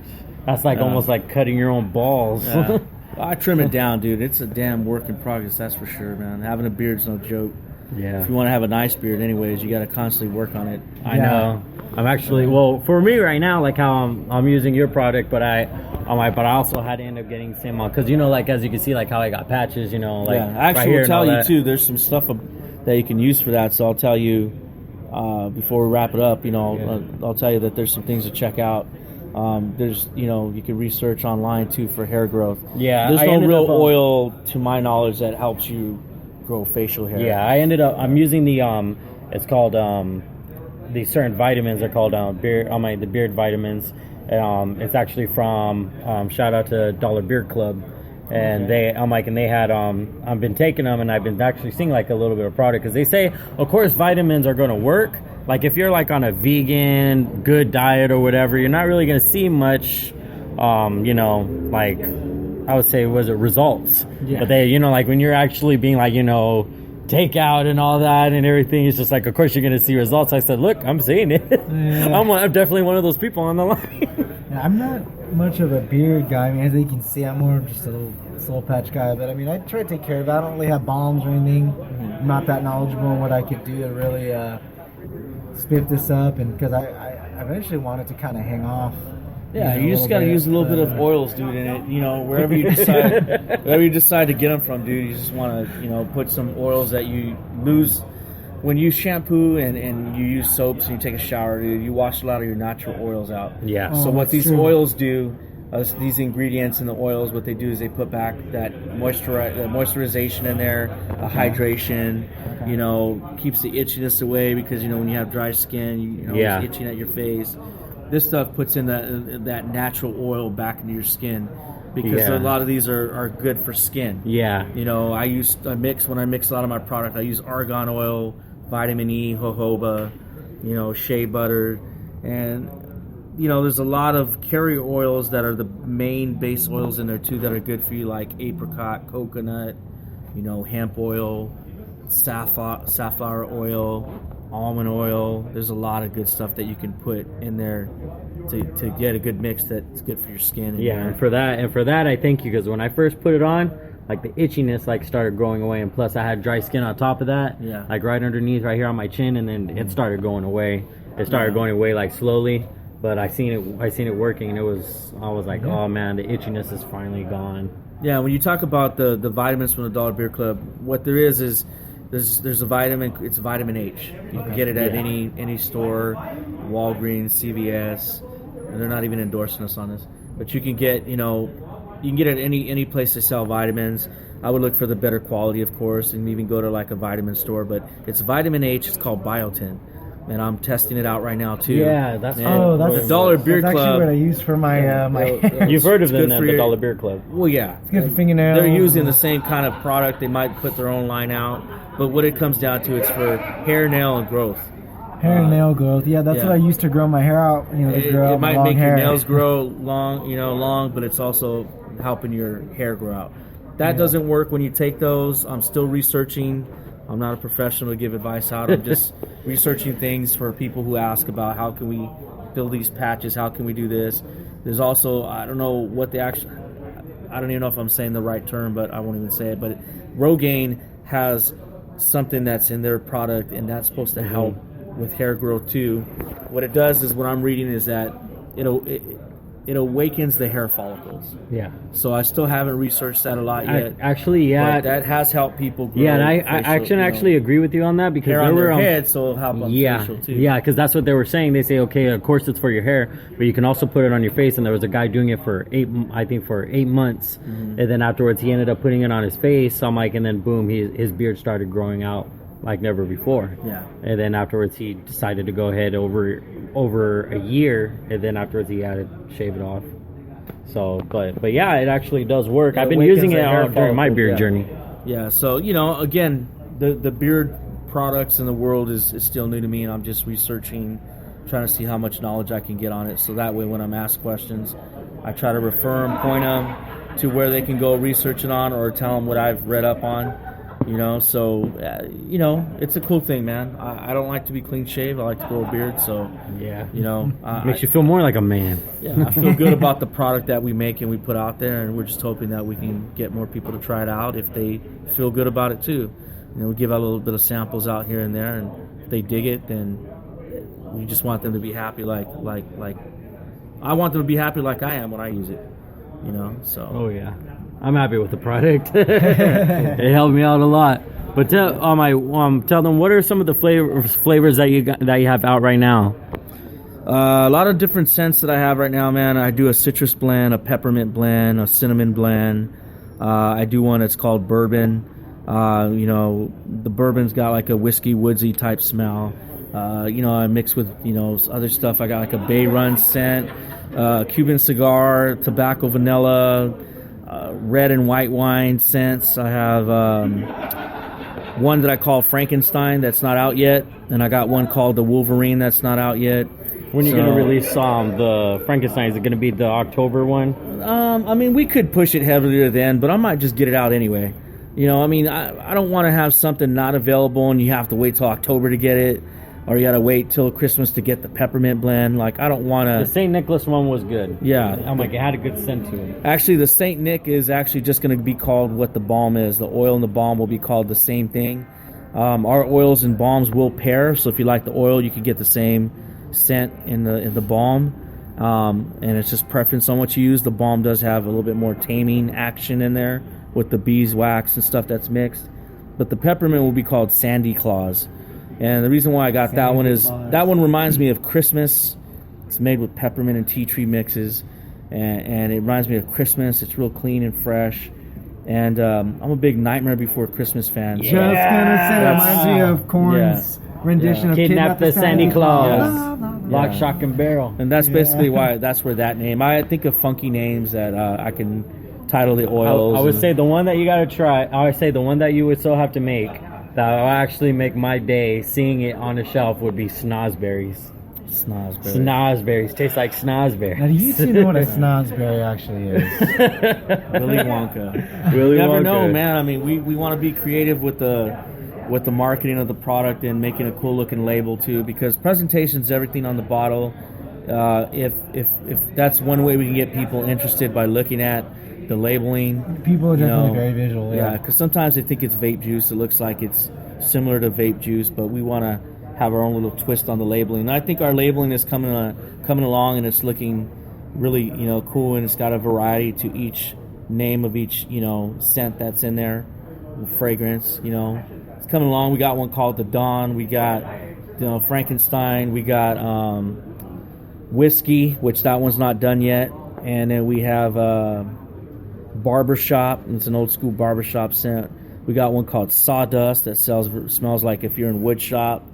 that's like almost like cutting your own balls. Yeah. I trim it down, dude. It's a damn work in progress, that's for sure, man. Having a beard's no joke. Yeah. If you want to have a nice beard, anyways, you got to constantly work on it. I know. I'm actually for me right now, like how I'm using your product, but I also had to end up getting the same one because like as you can see, like how I got patches, like Yeah, right actually, here we'll and tell all you that. too. There's some stuff that you can use for that. So I'll tell you before we wrap it up. I'll tell you that there's some things to check out. There's you can research online too for hair growth. Yeah, there's I no ended real up, oil to my knowledge that helps you grow facial hair. Yeah, I'm using the it's called these certain vitamins are called the beard vitamins. It's actually from shout out to Dollar Beard Club, and they had I've been taking them, and I've been actually seeing like a little bit of product because they say of course vitamins are going to work. Like if you're like on a vegan good diet or whatever, you're not really going to see much like I would say results. Yeah. But they like when you're actually being like takeout and all that and everything, it's just like of course you're going to see results. I said, look, I'm seeing it. Yeah. I'm definitely one of those people on the line. Yeah, I'm not much of a beard guy. I mean, as you can see, I'm more of just a little soul patch guy. But I mean, I try to take care of it. I don't really have balms or anything. I'm not that knowledgeable on what I could do to really spiff this up, and because I eventually want it to kind of hang off. Yeah, a you just little got to bit, use a little bit of but- oils, dude, in it. Wherever you decide to get them from, dude. You just want to, put some oils that you lose when you shampoo and you use soaps and you take a shower, dude. You wash a lot of your natural oils out. Yeah. Oh, So what that's these true. oils do, these ingredients in the oils, what they do is they put back that moisturization in there, hydration. Keeps the itchiness away because when you have dry skin, Yeah. it's itching at your face. This stuff puts in that natural oil back into your skin because Yeah. a lot of these are good for skin. Yeah. When I mix a lot of my product, I use argan oil, vitamin E, jojoba, shea butter, and there's a lot of carrier oils that are the main base oils in there too that are good for you, like apricot, coconut, hemp oil, safflower oil, almond oil. There's a lot of good stuff that you can put in there to get a good mix that's good for your skin. And Yeah, your- and for that I thank you because when I first put it on, like the itchiness like started going away, and plus I had dry skin on top of that. Yeah. Like right underneath, right here on my chin, and then it started going away. It started going away like slowly, but I seen it working, and I was like, oh man, the itchiness is finally gone. Yeah, when you talk about the vitamins from the Dollar Beer Club, what there is there's a vitamin. It's vitamin H. You can get it at Yeah. any store, Walgreens, CVS. And they're not even endorsing us on this, but you can get you can get it at any place they sell vitamins. I would look for the better quality, of course, and even go to like a vitamin store. But it's vitamin H. It's called biotin. and I'm testing it out right now too. Yeah, that's And that's the Dollar Beer that's Club. actually what I use for my my You've heard of It's good them, for the your- Dollar Beer Club. Well, yeah, good for fingernails. they're using the same kind of product. They might put their own line out, but what it comes down to, it's for hair, nail, and growth. hair and nail growth. Yeah, that's yeah. what I used to grow my hair out. You know, to It, grow it out might long make hair. your nails grow long, but it's also helping your hair grow out. That doesn't work when you take those. I'm still researching. I'm not a professional to give advice out. I'm just researching things for people who ask about how can we fill these patches, how can we do this. There's also, I don't know what the actual, I don't even know if I'm saying the right term, but I won't even say it. But Rogaine has something that's in their product, and that's supposed to help with hair growth too. What it does is, what I'm reading is that it awakens the hair follicles. Yeah. So I still haven't researched that a lot yet. Actually, yeah. But that has helped people grow. Yeah, and I facial, actually agree with you on that, because hair there on were their head, so it'll help on yeah, facial too. yeah, because that's what they were saying. They say, okay, of course it's for your hair, but you can also put it on your face. And there was a guy doing it for 8 months, and then afterwards he ended up putting it on his face. So I'm like, and then boom, his beard started growing out like never before. Yeah. And then afterwards he decided to go ahead over a year, and then afterwards he had to shave it off. So, but yeah, it actually does work. I've been using it during my beard journey. Yeah, so, again, the beard products in the world is still new to me, and I'm just researching, trying to see how much knowledge I can get on it, so that way when I'm asked questions, I try to refer them, point them to where they can go research it on, or tell them what I've read up on. So it's a cool thing, man. I don't like to be clean shaved. I like to grow a beard, so Yeah. I Makes you feel more like a man. I feel good about the product that we make and we put out there, and we're just hoping that we can get more people to try it out if they feel good about it too. We give out a little bit of samples out here and there, and if they dig it, then we just want them to be happy like I want them to be happy like I am when I use it. So. Oh yeah, I'm happy with the product. It helped me out a lot. But tell them, what are some of the flavors that you have out right now? A lot of different scents that I have right now, man. I do a citrus blend, a peppermint blend, a cinnamon blend. I do one that's called bourbon. The bourbon's got like a whiskey woodsy type smell. I mix with other stuff. I got like a Bay Run scent, Cuban cigar, tobacco, vanilla, red and white wine scents. I have one that I call Frankenstein that's not out yet, and I got one called the Wolverine that's not out yet. When are you going to release the Frankenstein? Is it going to be the October one? We could push it heavier then, but I might just get it out anyway. I don't want to have something not available and you have to wait till October to get it, or you got to wait till Christmas to get the peppermint blend. Like, I don't want to... The St. Nicholas one was good. Yeah. I'm like, it had a good scent to it. Actually, the St. Nick is actually just going to be called what the balm is. The oil and the balm will be called the same thing. Our oils and balms will pair, so if you like the oil, you can get the same scent in the balm. And it's just preference on what you use. The balm does have a little bit more taming action in there with the beeswax and stuff that's mixed. But the peppermint will be called Sandy Claus. And the reason why I got that one is that one reminds me of Christmas. It's made with peppermint and tea tree mixes, and it reminds me of Christmas. It's real clean and fresh. And I'm a big Nightmare Before Christmas fan. Just gonna say, it reminds me of Korn's rendition of Kidnap the Sandy Claus. Lock, Yeah. shock, and barrel. And that's basically why, that's where that name. I think of funky names that I can title the oils. I would say the one that you got to try, I would say the one that you would still have to make, that will actually make my day seeing it on the shelf, would be snozberries. Snozberry. Snozberries. Taste like snozberries. Now, do you two know what a snozberry actually is? Willy Wonka. Willy You never Wonka. know, man. We want to be creative with the marketing of the product and making a cool looking label too, because presentation's everything on the bottle. If that's one way we can get people interested, by looking at the labeling. People are definitely very visual. Yeah, Yeah. because sometimes they think it's vape juice. It looks like it's similar to vape juice, but we want to have our own little twist on the labeling. And I think our labeling is coming along, and it's looking really cool, and it's got a variety to each name of each scent that's in there, fragrance. It's coming along. We got one called the Dawn. We got Frankenstein. We got whiskey, which that one's not done yet, and then we have barbershop. It's an old school barbershop scent. We got one called Sawdust that smells like if you're in wood shop.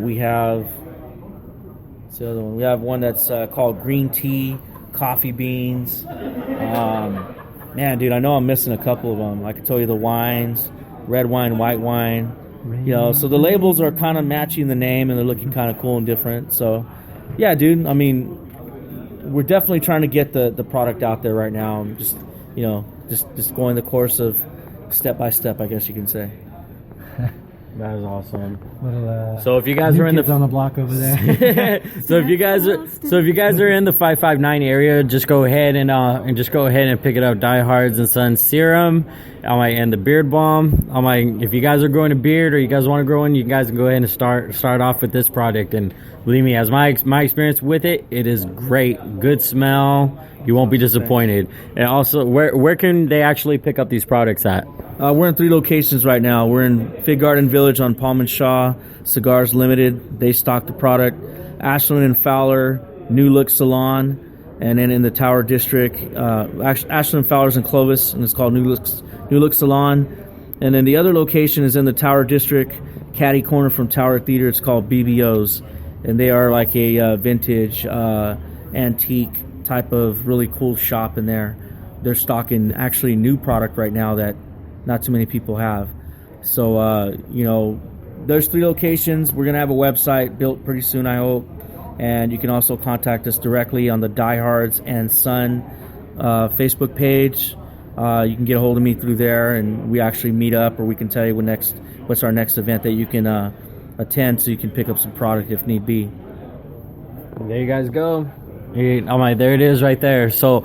We have what's the other one? We have one that's called green tea, coffee beans. Man, dude, I know I'm missing a couple of them. I can tell you the wines, red wine, white wine. You know, so the labels are kind of matching the name, and they're looking kind of cool and different. So, yeah, dude. I mean, we're definitely trying to get the product out there right now. Just going the course of step by step, I guess you can say. That is awesome. Little, so if you guys are in on the block over there. so if you guys are in the 559 area, just go ahead and just go ahead and pick it up. Diehards and Sons serum, and the beard balm. If you guys are growing a beard or you guys want to grow one, you guys can go ahead and start off with this product. And believe me, as my experience with it, it is great. Good smell. You won't be disappointed. And also, where can they actually pick up these products at? We're in 3 locations right now. We're in Fig Garden Village on Palm and Shaw, Cigars Limited. They stock the product. Ashland and Fowler, New Look Salon. And then in the Tower District, Ashland and Fowler's in Clovis, and it's called New Look Salon. And then the other location is in the Tower District, catty corner from Tower Theater. It's called BBO's. And they are like a vintage, antique type of really cool shop in there. They're stocking actually new product right now that not too many people have. So, there's 3 locations. We're going to have a website built pretty soon, I hope. And you can also contact us directly on the Diehards and Son Facebook page. You can get a hold of me through there, and we actually meet up, or we can tell you what's our next event that you can attend, so you can pick up some product if need be. There you guys go. There it is right there. So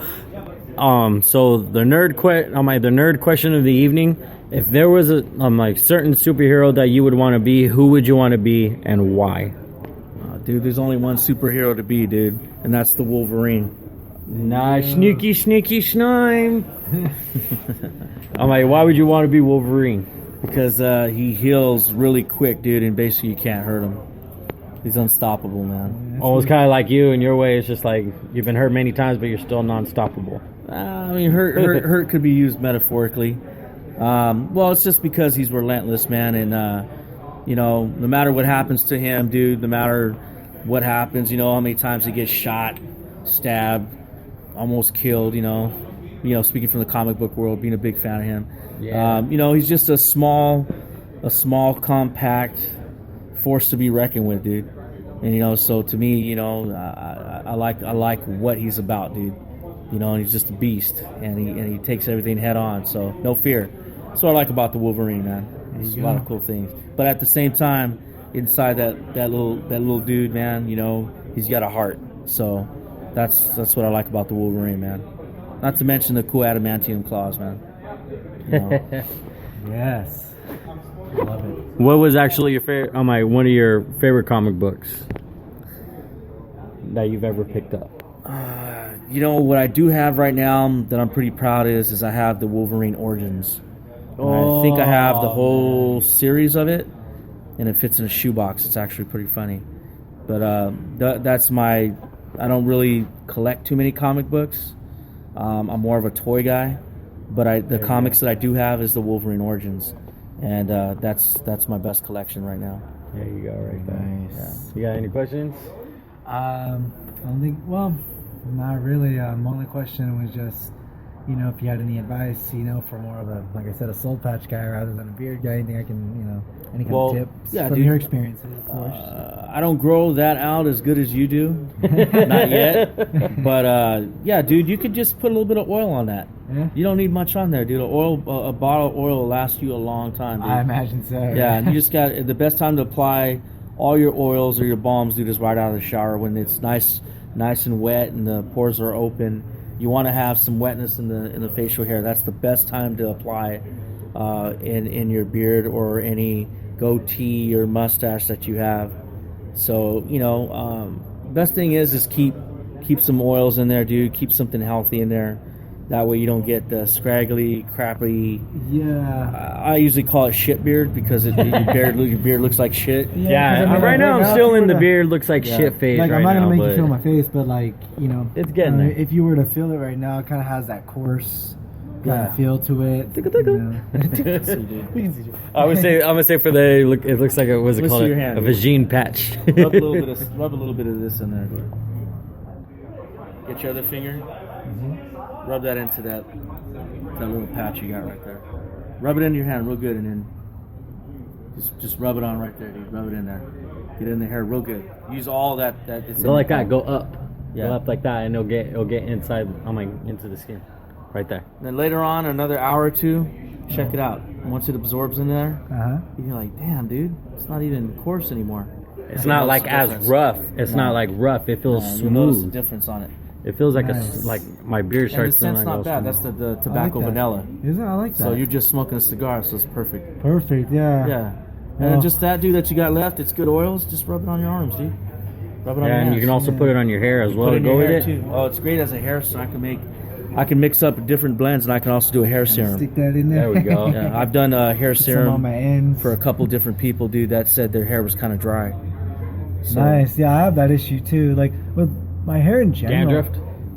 the nerd question of the evening: if there was a certain superhero that you would want to be, who would you want to be and why? Dude, there's only one superhero to be, dude, and that's the Wolverine. Nice, sneaky snime. Why would you want to be Wolverine? Because he heals really quick, dude, and basically you can't hurt him. He's unstoppable, man. Almost kind of like you in your way. It's just like you've been hurt many times, but you're still non-stoppable. Hurt could be used metaphorically. It's just because he's relentless, man, and no matter what happens to him, dude, no matter what happens, how many times he gets shot, stabbed, almost killed, speaking from the comic book world, being a big fan of him. Yeah. He's just a small, compact force to be reckoned with, dude. And so to me, I like what he's about, dude. And he's just a beast, and he takes everything head on. So no fear. That's what I like about the Wolverine, man. There's a lot of cool things. But at the same time, inside that little dude, man, he's got a heart. So that's what I like about the Wolverine, man. Not to mention the cool adamantium claws, man. Yes. Love it. What was actually your favorite? One of your favorite comic books that you've ever picked up? What I do have right now that I'm pretty proud is I have the Wolverine Origins. I think I have the whole series of it, and it fits in a shoebox. It's actually pretty funny. But that's my... I don't really collect too many comic books. I'm more of a toy guy. But the comics that I do have is the Wolverine Origins. And that's my best collection right now. There you go, right there. Nice. Yeah. You got any questions? I don't think... Well, not really. My only question was just... if you had any advice, for more of a, like I said, a soul patch guy rather than a beard guy, anything I can, any kind of tips from your experiences, of course. I don't grow that out as good as you do. Not yet. But, dude, you could just put a little bit of oil on that. Yeah? You don't need much on there, dude. A bottle of oil will last you a long time, dude. I imagine so. Yeah, and you just got, the best time to apply all your oils or your balms, dude, is right out of the shower when it's nice and wet and the pores are open. You want to have some wetness in the facial hair. That's the best time to apply in your beard or any goatee or mustache that you have. So best thing is keep some oils in there, dude. Keep something healthy in there. That way you don't get the scraggly, crappy. Yeah. I usually call it shit beard because your beard looks like shit. Yeah. Right now I'm still in the beard looks like shit phase. Like, I'm not gonna make you feel my face, but it's getting there. If you were to feel it right now, it kind of has that coarse kind of feel to it. Tickle, tickle. I'm gonna say for the look. It looks like it was Let's called see your hand. a vagine patch. Rub a little bit of this in there. Get your other finger. Rub that into that little patch you got right there. Rub it into your hand real good, and then just rub it on right there, dude. Rub it in there. Get in the hair real good. Use all that. It's Go like that. Go up. Yeah. Go up like that, and it'll get inside. Into the skin, right there. And then later on, another hour or two, check it out. Once it absorbs in there, you're like, damn, dude, it's not even coarse anymore. It's not like as rough. It's not like rough. It feels You notice the smooth. difference on it. It feels like Nice. like my beard And the starts scent's smelling not like bad. That's the tobacco that. vanilla. Is it? I like that. So you're just smoking a cigar, so it's perfect. perfect. Yeah. Yeah. And Well- then just that, dude, that you got left, it's good oils. Just rub it on your arms, dude. Rub it on your and hands. you can also put it on your hair as well Put it to in go your with hair, it. too. Oh, it's great as a hair, so I can mix up different blends, and I can also do a hair serum. Stick that in there. There we go. Yeah, I've done a hair Put some on serum my ends. for a couple different people, dude, that said their hair was kind of dry. So, Nice. Yeah, I have that issue too. Like with my hair in general.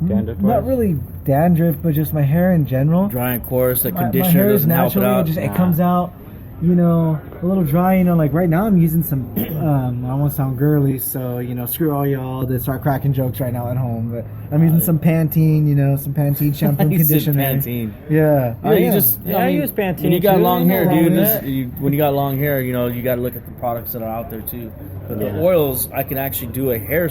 Dandruff. Not really dandruff, but just my hair in general. Dry and coarse, the My conditioner hair is doesn't help it naturally out. just it comes out, you know, a little dry. You know, like right now I'm using some. I don't want to sound girly, so you know, screw all y'all that start cracking jokes right now at home. But I'm using some Pantene, you know, some Pantene shampoo and You said conditioner. Pantene. Yeah, Yeah, you just I use Pantene when you got too. long hair, Nothing dude. wrong with that. When you got long hair, you know you got to look at the products that are out there too. But the oils, I can actually do a hair.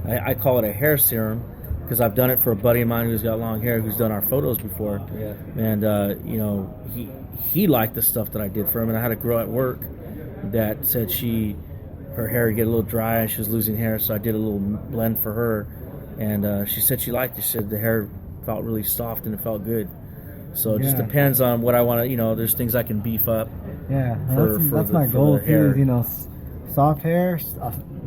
I call it a hair serum because I've done it for a buddy of mine who's got long hair, who's done our photos before. Yeah. And you know he liked the stuff that I did for him, and I had a girl at work that said her hair would get a little dry and she was losing hair, so I did a little blend for her, and she said she liked it. She said the hair felt really soft and it felt good. So it just Yeah. depends on what I want to, you know, there's things I can beef up. Yeah, for that's the- my for goal the too. hair. Is, you know, soft hair,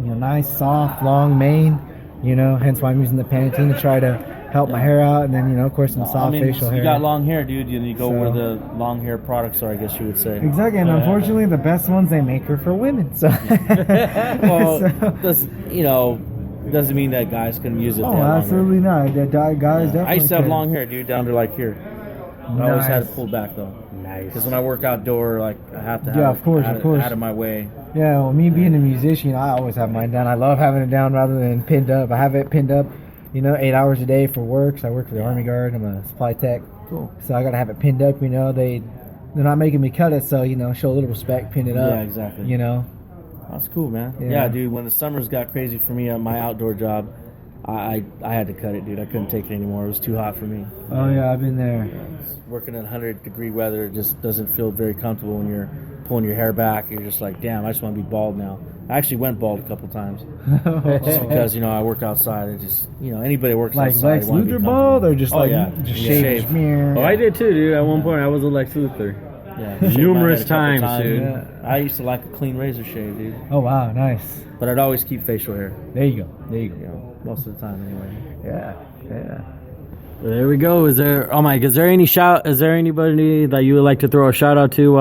you know, nice, soft, long mane. You know, hence why I'm using the Pantene to try to help my hair out, and then you know, of course, some soft facial hair. You got long hair, dude. You go So- where the long hair products are, I guess you would say. Exactly, and unfortunately, the best ones they make are for women. So, Well, so- doesn't mean that guys can use it. oh, They have long hair. absolutely not. The guys definitely. I used to have can. long hair, dude, down to like here. I always had it Nice. pulled back though, Nice. because when I work outdoor, like I have to have Yeah, it of course, out of course. out of my way. Yeah, well, me being a musician, I always have mine down. I love having it down rather than pinned up. I have it pinned up, you know, 8 hours a day for work. So I work for the Army Guard. I'm a supply tech. Cool. So I gotta have it pinned up. You know, they're not making me cut it, so you know, show a little respect, pin it up. Yeah, exactly. You know. That's cool, man. Yeah. Yeah, dude. When the summers got crazy for me on my outdoor job, I had to cut it, dude. I couldn't take it anymore. It was too hot for me. Oh yeah, I've been there. Working in 100-degree weather just doesn't feel very comfortable when you're pulling your hair back. You're just like, damn, I just want to be bald now. I actually went bald a couple times just because, you know, I work outside. And just, you know, anybody who works Like outside. Lex they wanna be Luthor comfortable. bald, or just Oh, like yeah. just Yeah. shaved? Shaved. Oh, I did too, dude. At one point, I was a Lex Luthor. Yeah, shaved my Numerous head a couple times, dude. Yeah. I used to like a clean razor shave, dude. Oh wow, nice. But I'd always keep facial hair, There you go. There you you go. know, most of the time anyway. Yeah, yeah. There we go. Is there Is there anybody that you would like to throw a shout out to?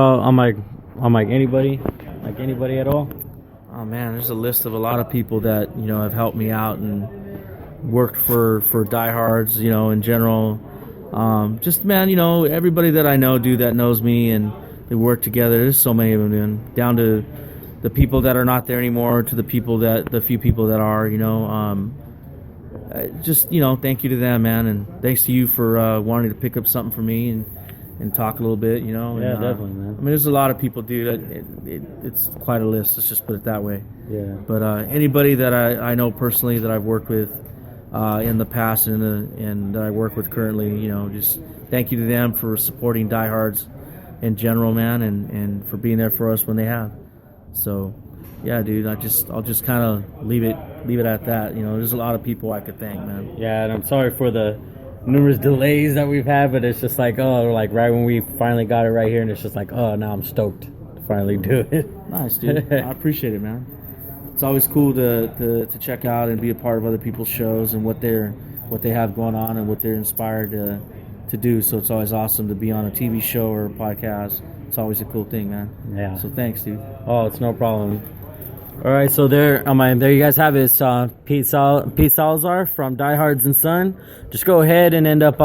Anybody at all? Oh man, there's a list of a lot of people that, you know, have helped me out and worked for diehards, you know, in general. Just man, you know, everybody that I know, dude, that knows me, and they work together. There's so many of them, dude. Down to the people that are not there anymore, to the few people that are, you know. Just, you know, thank you to them, man, and thanks to you for wanting to pick up something for me and talk a little bit, you know. Yeah, and, definitely, man. I mean, there's a lot of people, dude. It's quite a list. Let's just put it that way. Yeah. But anybody that I know personally that I've worked with in the past and that I work with currently, you know, just thank you to them for supporting diehards in general, man, and for being there for us when they have. So, yeah, dude, I'll just kind of leave it at that. You know, there's a lot of people I could thank, man. Yeah, and I'm sorry for the numerous delays that we've had, but it's just like, like right when we finally got it right here, and it's just like, now I'm stoked to finally do it. Nice, dude. I appreciate it, man. It's always cool to check out and be a part of other people's shows and what they have going on and what they're inspired to do. So it's always awesome to be on a TV show or a podcast. It's always a cool thing, man. Yeah. So thanks, dude. Oh, it's no problem. All right, so there you guys have it. It's Pete Salazar from Diehards and Son. Just go ahead and end up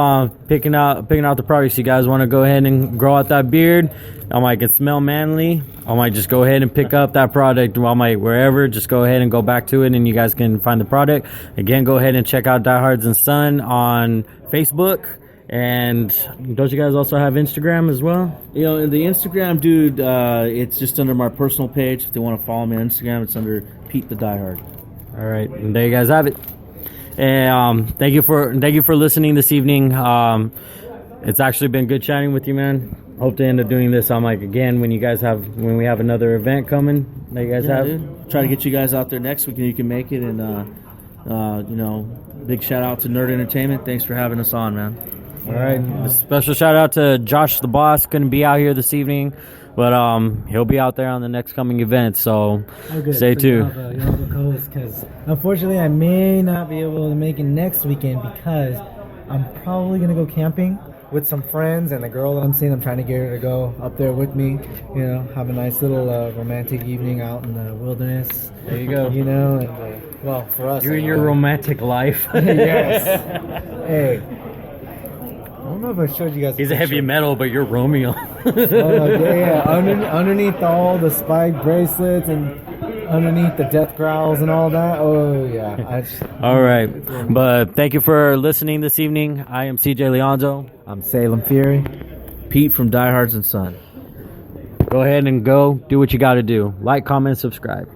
picking out the products you guys want to go ahead and grow out that beard. I can smell manly. I might just go ahead and pick up that product. Wherever, just go ahead and go back to it, and you guys can find the product. Again, go ahead and check out Diehards and Son on Facebook. And don't you guys also have Instagram as well? In the Instagram, dude, it's just under my personal page. If they want to follow me on Instagram, it's under Pete the Diehard. All right, and there you guys have it. And thank you for listening this evening. It's actually been good chatting with you, man. Hope to end up doing this again when we have another event coming that you guys have. Dude. Try to get you guys out there next week and you can make it. And big shout out to Nerd Entertainment. Thanks for having us on, man. All right. A special shout out to Josh the boss. Couldn't be out here this evening, but he'll be out there on the next coming event. So stay tuned. Because unfortunately, I may not be able to make it next weekend because I'm probably gonna go camping with some friends and the girl that I'm seeing. I'm trying to get her to go up there with me. Have a nice little romantic evening out in the wilderness. There you go. And well, for us, you're in your romantic life. Yes. Hey. I don't know if I showed you guys. He's a heavy metal, but you're Romeo. Yeah. Underneath all the spike bracelets and underneath the death growls and all that. Oh, yeah. All right. But thank you for listening this evening. I am CJ Leonzo. I'm Salem Fury. Pete from Diehards and Son. Go ahead and do what you got to do. Like, comment, subscribe.